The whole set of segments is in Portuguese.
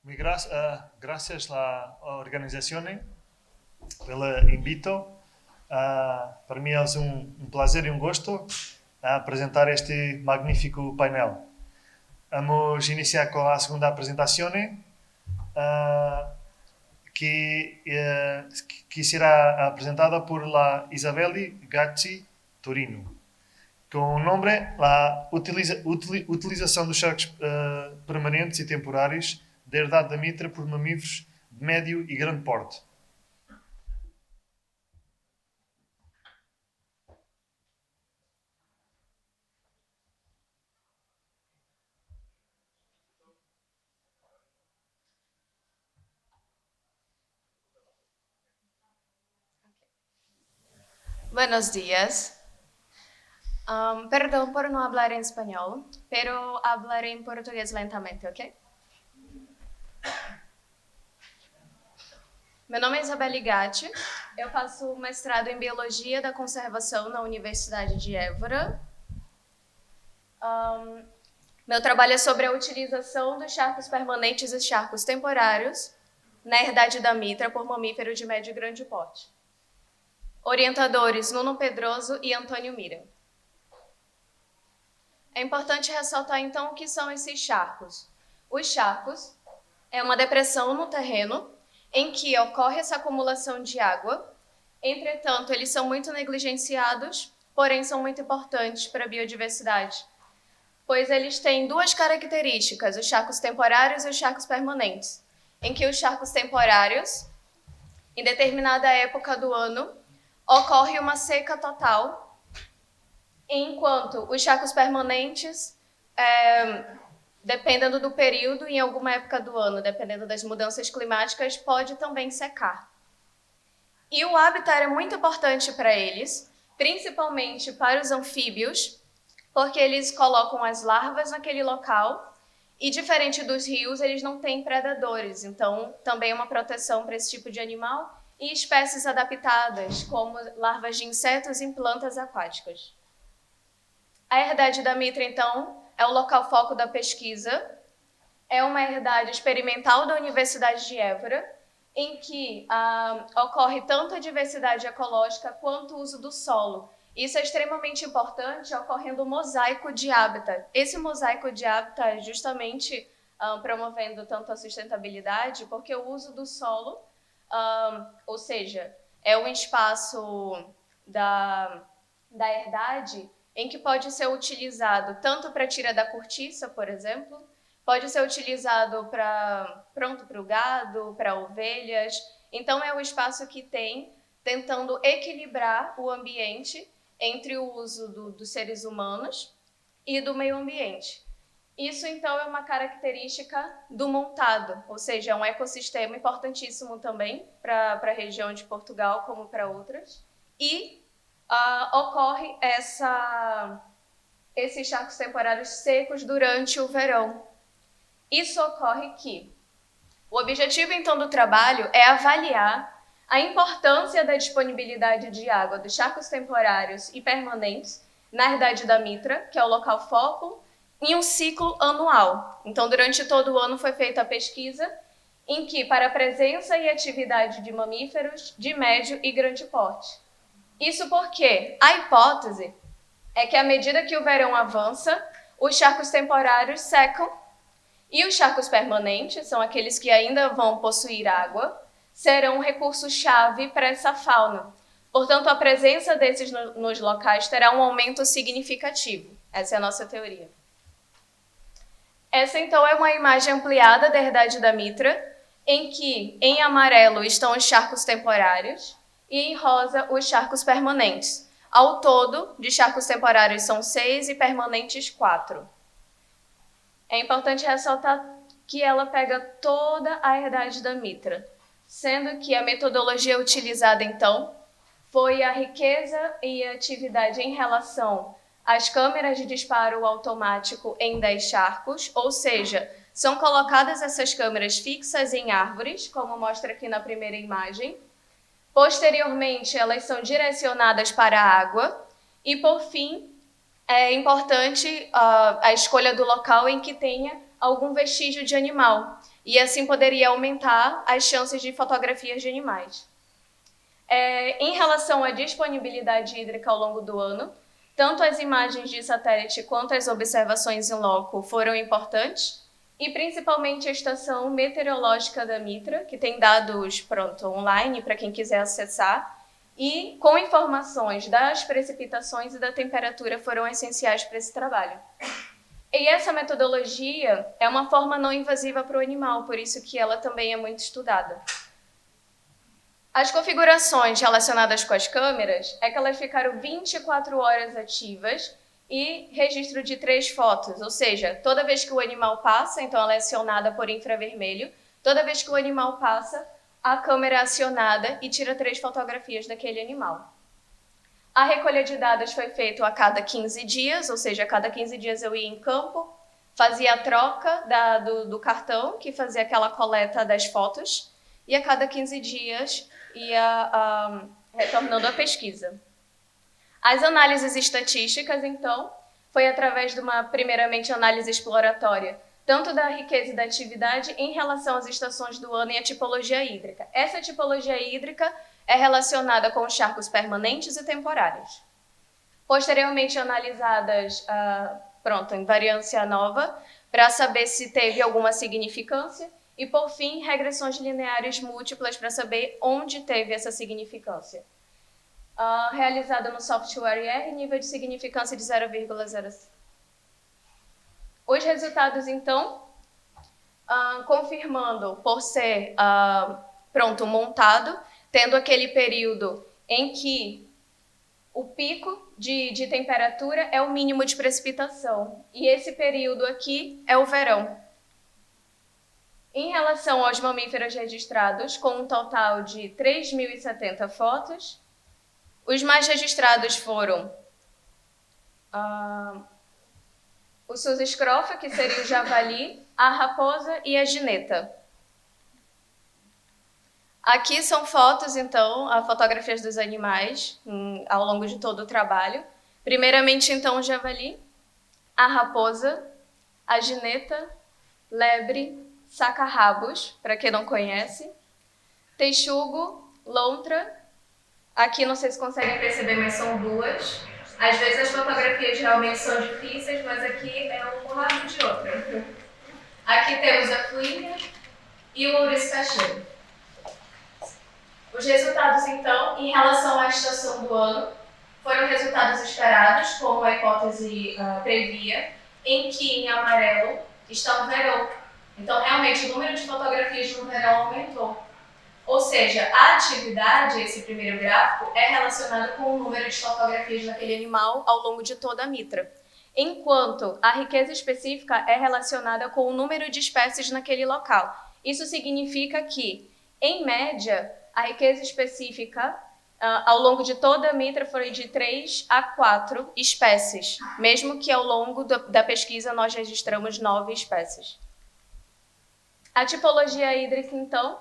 Gracias a la organización pelo invito. Para mim é um prazer e um gosto apresentar este magnífico painel. Vamos iniciar com a segunda apresentação, que será apresentada por la Isabelle Gacci Torino, com o nome a utilização dos charcos permanentes e temporários da herdade da Mitra por mamíferos de médio e grande porte. Buenos días. Perdón por no hablar en español, pero hablaré en portugués lentamente, ¿ok? Meu nome é Isabelle Gatti, eu faço mestrado em Biologia da Conservação na Universidade de Évora. Meu trabalho é sobre a utilização dos charcos permanentes e charcos temporários na herdade da Mitra por mamíferos de médio e grande porte. Orientadores Nuno Pedroso e Antônio Mira. É importante ressaltar, então, o que são esses charcos. Os charcos é uma depressão no terreno em que ocorre essa acumulação de água. Entretanto, eles são muito negligenciados, porém são muito importantes para a biodiversidade, pois eles têm duas características, os charcos temporários e os charcos permanentes, em que os charcos temporários, em determinada época do ano, ocorre uma seca total, enquanto os charcos permanentes, dependendo do período, em alguma época do ano, dependendo das mudanças climáticas, pode também secar. E o habitat é muito importante para eles, principalmente para os anfíbios, porque eles colocam as larvas naquele local e, diferente dos rios, eles não têm predadores, então também é uma proteção para esse tipo de animal, e espécies adaptadas, como larvas de insetos em plantas aquáticas. A herdade da Mitra, então, é o local foco da pesquisa. É uma herdade experimental da Universidade de Évora, em que ocorre tanto a diversidade ecológica quanto o uso do solo. Isso é extremamente importante, ocorrendo um mosaico de hábitat. Esse mosaico de hábitat é justamente promovendo tanto a sustentabilidade, porque o uso do solo, ou seja, é um espaço da herdade em que pode ser utilizado tanto para tira da cortiça, por exemplo, pode ser utilizado para o gado, para ovelhas. Então, é um espaço que tem tentando equilibrar o ambiente entre o uso dos seres humanos e do meio ambiente. Isso, então, é uma característica do montado, ou seja, é um ecossistema importantíssimo também para a região de Portugal, como para outras. E ocorre esses charcos temporários secos durante o verão. Isso ocorre que o objetivo, então, do trabalho é avaliar a importância da disponibilidade de água dos charcos temporários e permanentes na herdade da Mitra, que é o local foco, em um ciclo anual. Então, durante todo o ano foi feita a pesquisa em que, para a presença e atividade de mamíferos de médio e grande porte. Isso porque a hipótese é que, à medida que o verão avança, os charcos temporários secam e os charcos permanentes, são aqueles que ainda vão possuir água, serão um recurso-chave para essa fauna. Portanto, a presença desses nos locais terá um aumento significativo. Essa é a nossa teoria. Essa, então, é uma imagem ampliada da herdade da Mitra, em que, em amarelo, estão os charcos temporários e, em rosa, os charcos permanentes. Ao todo, de charcos temporários são 6 e permanentes 4. É importante ressaltar que ela pega toda a herdade da Mitra, sendo que a metodologia utilizada, então, foi a riqueza e a atividade em relação às câmeras de disparo automático em 10 charcos, ou seja, são colocadas essas câmeras fixas em árvores, como mostra aqui na primeira imagem. Posteriormente, elas são direcionadas para a água e, por fim, é importante a escolha do local em que tenha algum vestígio de animal, e assim poderia aumentar as chances de fotografias de animais. Em relação à disponibilidade hídrica ao longo do ano, tanto as imagens de satélite quanto as observações em loco foram importantes, e principalmente a estação meteorológica da Mitra, que tem dados online para quem quiser acessar, e com informações das precipitações e da temperatura foram essenciais para esse trabalho. E essa metodologia é uma forma não invasiva para o animal, por isso que ela também é muito estudada. As configurações relacionadas com as câmeras é que elas ficaram 24 horas ativas e registro de 3 fotos, ou seja, toda vez que o animal passa, então ela é acionada por infravermelho, toda vez que o animal passa, a câmera é acionada e tira 3 fotografias daquele animal. A recolha de dados foi feita a cada 15 dias, ou seja, a cada 15 dias eu ia em campo, fazia a troca do cartão, que fazia aquela coleta das fotos, e a cada 15 dias ia retornando a pesquisa. As análises estatísticas, então, foi através de uma, primeiramente, análise exploratória, tanto da riqueza e da atividade em relação às estações do ano e a tipologia hídrica. Essa tipologia hídrica é relacionada com os charcos permanentes e temporários. Posteriormente, analisadas em variância nova, para saber se teve alguma significância, e, por fim, regressões lineares múltiplas para saber onde teve essa significância. Realizada no software IR, nível de significância de 0,05. Os resultados, então, confirmando por ser montado, tendo aquele período em que o pico de temperatura é o mínimo de precipitação, e esse período aqui é o verão. Em relação aos mamíferos registrados, com um total de 3.070 fotos, os mais registrados foram o Susescrofa, que seria o javali, a raposa e a gineta. Aqui são fotos, então, fotografias dos animais ao longo de todo o trabalho. Primeiramente, então, o javali, a raposa, a gineta, lebre, saca-rabos, para quem não conhece, texugo, lontra. Aqui não sei se conseguem perceber, mas são 2. Às vezes as fotografias realmente são difíceis, mas aqui é um rabo de outra. Aqui temos a fluinha e o ouriço cacheiro. Os resultados, então, em relação à estação do ano, foram resultados esperados, como a hipótese previa, em que, em amarelo, está o verão. Então, realmente, o número de fotografias no verão aumentou. Ou seja, a atividade, esse primeiro gráfico, é relacionado com o número de fotografias daquele animal ao longo de toda a Mitra. Enquanto a riqueza específica é relacionada com o número de espécies naquele local. Isso significa que, em média, a riqueza específica ao longo de toda a Mitra foi de 3 a 4 espécies, mesmo que ao longo da pesquisa nós registramos 9 espécies. A tipologia hídrica, então,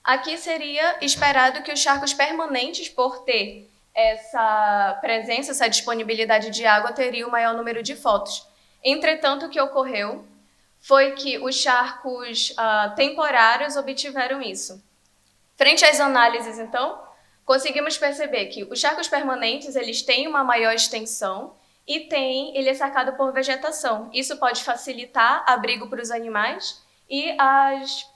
aqui seria esperado que os charcos permanentes, por ter essa presença, essa disponibilidade de água, teriam o maior número de fotos. Entretanto, o que ocorreu foi que os charcos temporários obtiveram isso. Frente às análises, então, conseguimos perceber que os charcos permanentes eles têm uma maior extensão e ele é cercado por vegetação. Isso pode facilitar abrigo para os animais,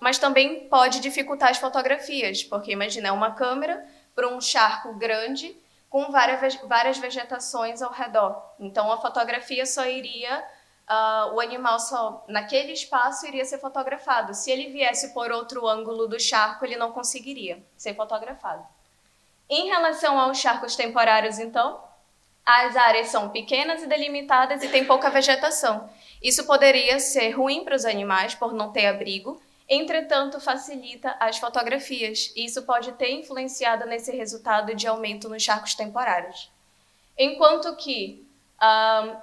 mas também pode dificultar as fotografias, porque imagina, é uma câmera para um charco grande com várias vegetações ao redor. Então a fotografia só iria, o animal só naquele espaço iria ser fotografado. Se ele viesse por outro ângulo do charco, ele não conseguiria ser fotografado. Em relação aos charcos temporários, então, as áreas são pequenas e delimitadas e tem pouca vegetação. Isso poderia ser ruim para os animais por não ter abrigo, entretanto facilita as fotografias. E isso pode ter influenciado nesse resultado de aumento nos charcos temporários. Enquanto que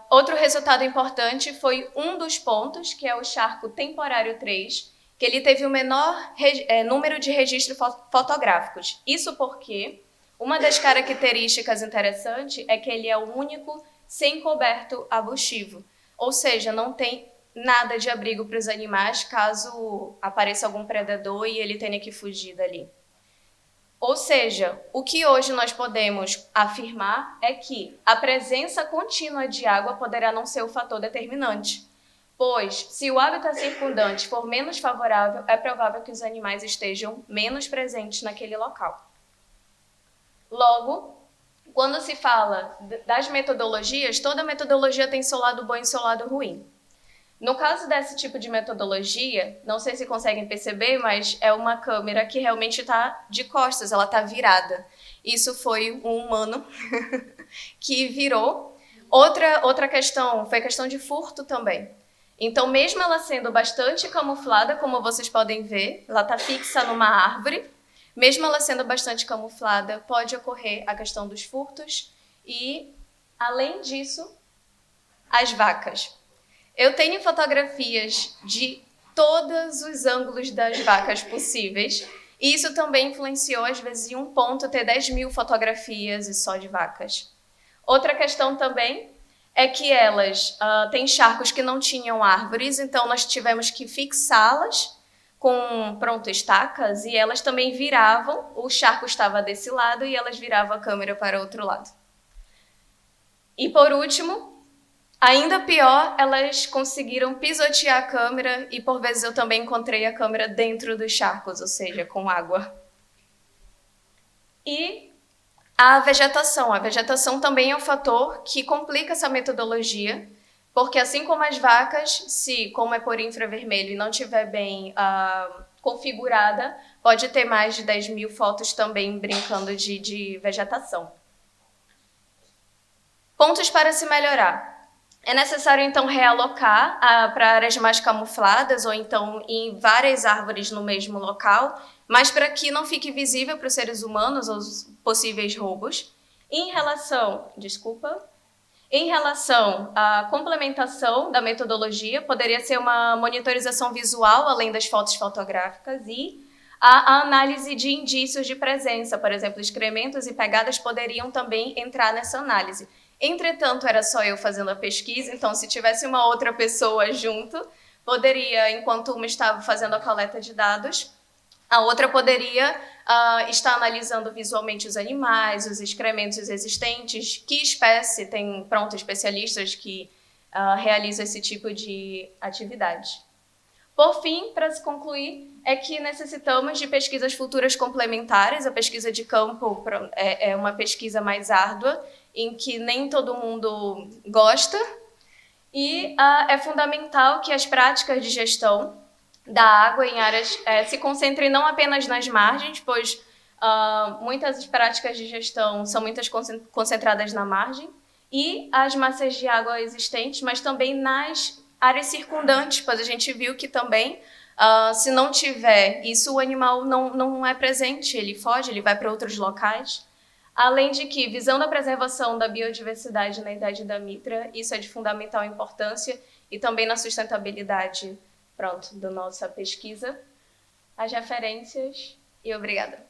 outro resultado importante foi um dos pontos, que é o charco temporário 3, que ele teve o menor número de registros fotográficos. Isso porque uma das características interessantes é que ele é o único sem coberto arbustivo, ou seja, não tem nada de abrigo para os animais caso apareça algum predador e ele tenha que fugir dali. Ou seja, o que hoje nós podemos afirmar é que a presença contínua de água poderá não ser o fator determinante, pois, se o hábitat circundante for menos favorável, é provável que os animais estejam menos presentes naquele local. Logo, quando se fala das metodologias, toda metodologia tem seu lado bom e seu lado ruim. No caso desse tipo de metodologia, não sei se conseguem perceber, mas é uma câmera que realmente está de costas, ela está virada. Isso foi um humano que virou. Outra questão foi a questão de furto também. Então, mesmo ela sendo bastante camuflada, como vocês podem ver, ela está fixa numa árvore, mesmo ela sendo bastante camuflada, pode ocorrer a questão dos furtos e, além disso, as vacas. Eu tenho fotografias de todos os ângulos das vacas possíveis. E isso também influenciou, às vezes, em um ponto, ter 10.000 fotografias e só de vacas. Outra questão também é que elas têm charcos que não tinham árvores, então nós tivemos que fixá-las com, estacas, e elas também viravam, o charco estava desse lado e elas viravam a câmera para o outro lado. E, por último, ainda pior, elas conseguiram pisotear a câmera e, por vezes, eu também encontrei a câmera dentro dos charcos, ou seja, com água. E a vegetação. A vegetação também é um fator que complica essa metodologia, porque assim como as vacas, se, como é por infravermelho e não estiver bem configurada, pode ter mais de 10.000 fotos também brincando de vegetação. Pontos para se melhorar. É necessário, então, realocar para áreas mais camufladas ou, então, em várias árvores no mesmo local, mas para que não fique visível para os seres humanos os possíveis roubos. Em relação à complementação da metodologia, poderia ser uma monitorização visual, além das fotos fotográficas, e a análise de indícios de presença, por exemplo, excrementos e pegadas poderiam também entrar nessa análise. Entretanto, era só eu fazendo a pesquisa, então se tivesse uma outra pessoa junto, poderia, enquanto uma estava fazendo a coleta de dados, a outra poderia estar analisando visualmente os animais, os excrementos existentes, que espécie, tem especialistas que realizam esse tipo de atividade. Por fim, para se concluir, é que necessitamos de pesquisas futuras complementares. A pesquisa de campo é uma pesquisa mais árdua, em que nem todo mundo gosta, e é fundamental que as práticas de gestão da água em áreas se concentrem não apenas nas margens, pois muitas práticas de gestão são muitas concentradas na margem, e as massas de água existentes, mas também nas áreas circundantes, pois a gente viu que também, se não tiver isso, o animal não é presente, ele foge, ele vai para outros locais. Além de que, visando a preservação da biodiversidade na Idade da Mitra, isso é de fundamental importância, e também na sustentabilidade da nossa pesquisa. As referências, e obrigada.